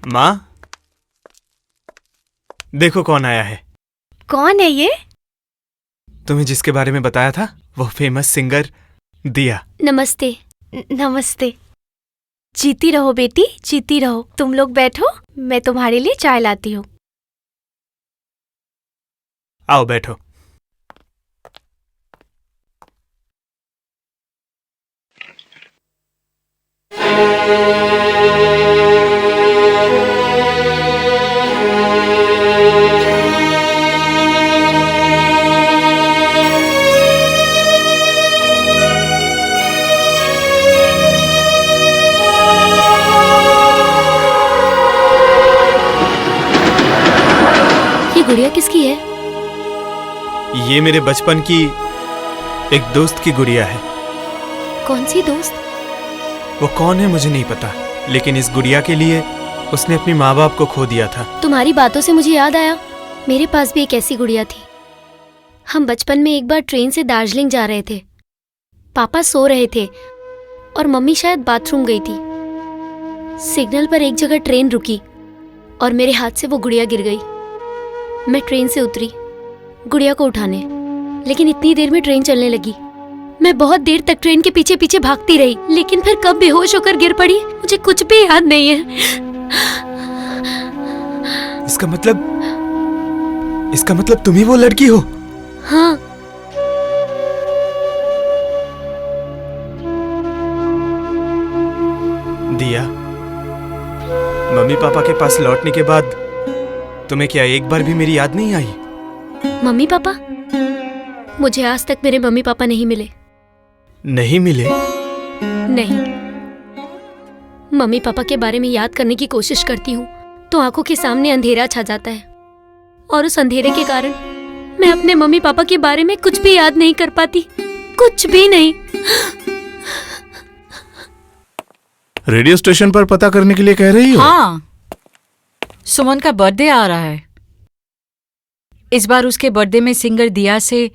माँ, देखो कौन आया है। कौन है ये? तुम्हें जिसके बारे में बताया था, वो फेमस सिंगर दिया। नमस्ते। नमस्ते। जीती रहो बेटी, जीती रहो। तुम लोग बैठो, मैं तुम्हारे लिए चाय लाती हूँ। आओ बैठो। ये गुड़िया किसकी है? ये मेरे बचपन की एक दोस्त की गुड़िया है। कौन सी दोस्त? वो कौन है मुझे नहीं पता, लेकिन इस गुड़िया के लिए उसने अपने माँ बाप को खो दिया था। तुम्हारी बातों से मुझे याद आया, मेरे पास भी एक ऐसी गुड़िया थी। हम बचपन में एक बार ट्रेन से दार्जिलिंग जा रहे थे। पापा सो रहे थे और मम्मी शायद बाथरूम गई थी। सिग्नल पर एक जगह ट्रेन रुकी और मेरे हाथ से वो गुड़िया गिर गई। मैं ट्रेन से उतरी गुड़िया को उठाने, लेकिन इतनी देर में ट्रेन चलने लगी। मैं बहुत देर तक ट्रेन के पीछे पीछे भागती रही, लेकिन फिर कब बेहोश होकर गिर पड़ी मुझे कुछ भी याद नहीं है। इसका मतलब तुम ही वो लड़की हो? हाँ। दिया, मम्मी पापा के पास लौटने के बाद तुम्हें क्या एक बार भी मेरी याद नहीं आई? Mummy papa? मुझे आज तक मेरे मम्मी पापा नहीं मिले। नहीं मिले? नहीं। मम्मी पापा के बारे में याद करने की कोशिश करती हूँ तो आंखों के सामने अंधेरा छा जाता है, और उस अंधेरे के कारण मैं अपने मम्मी पापा के बारे में कुछ भी याद नहीं कर पाती, कुछ भी नहीं। रेडियो स्टेशन पर पता करने के लिए कह रही हो? हाँ, सुमन का बर्थडे आ रहा है। इस बार उसके बर्थडे में सिंगर दिया से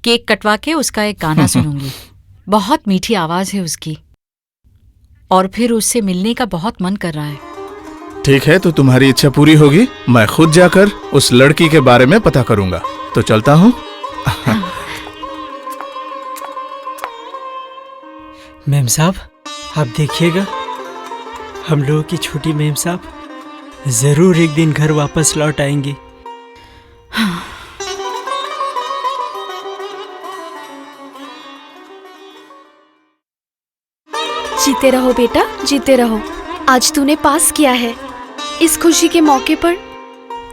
केक कटवा के उसका एक गाना सुनूंगी। बहुत मीठी आवाज है उसकी, और फिर उससे मिलने का बहुत मन कर रहा है। ठीक है, तो तुम्हारी इच्छा पूरी होगी। मैं खुद जाकर उस लड़की के बारे में पता करूंगा। तो चलता हूँ। मेम साहब, आप देखिएगा, हम लोगों की छोटी मेम साहब जरूर एक दिन घर वापस लौट आएंगी। जीते रहो बेटा, जीते रहो। आज तूने पास किया है। इस खुशी के मौके पर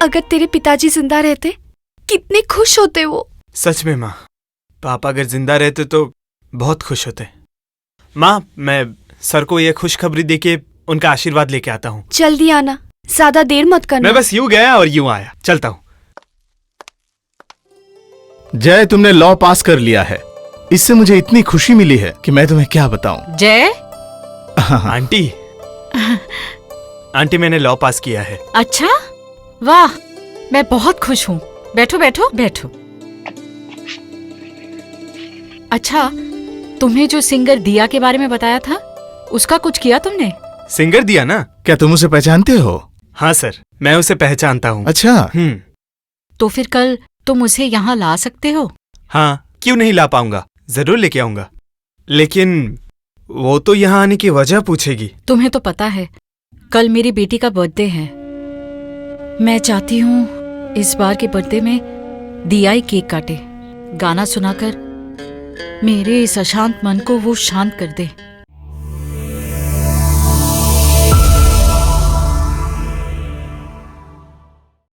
अगर तेरे पिताजी जिंदा रहते कितने खुश होते वो। सच में माँ, पापा अगर जिंदा रहते तो बहुत खुश होते। माँ, मैं सर को यह खुशखबरी देके उनका आशीर्वाद लेके आता हूँ। जल्दी आना, ज्यादा देर मत करना। मैं बस यूं गया और यूं आया, चलता हूँ। जय, तुमने लॉ पास कर लिया है। इससे मुझे इतनी खुशी मिली है कि मैं तुम्हें क्या बताऊं। जय। आंटी, आंटी मैंने लॉ पास किया है। अच्छा, वाह, मैं बहुत खुश हूँ। बैठो बैठो बैठो। अच्छा, तुम्हें जो सिंगर दिया के बारे में बताया था, उसका कुछ किया तुमने? सिंगर दिया ना? क्या तुम उसे पहचानते हो? हाँ सर, मैं उसे पहचानता हूँ। अच्छा। तो फिर कल तुम उसे यहाँ ला सकते हो? हाँ, क्यों नहीं ला पाऊंगा, जरूर लेके आऊंगा। लेकिन वो तो यहाँ आने की वजह पूछेगी। तुम्हें तो पता है कल मेरी बेटी का बर्थडे है। मैं चाहती हूँ इस बार के बर्थडे में दिया ही केक काटे, गाना सुनाकर मेरे इस अशांत मन को वो शांत कर दे।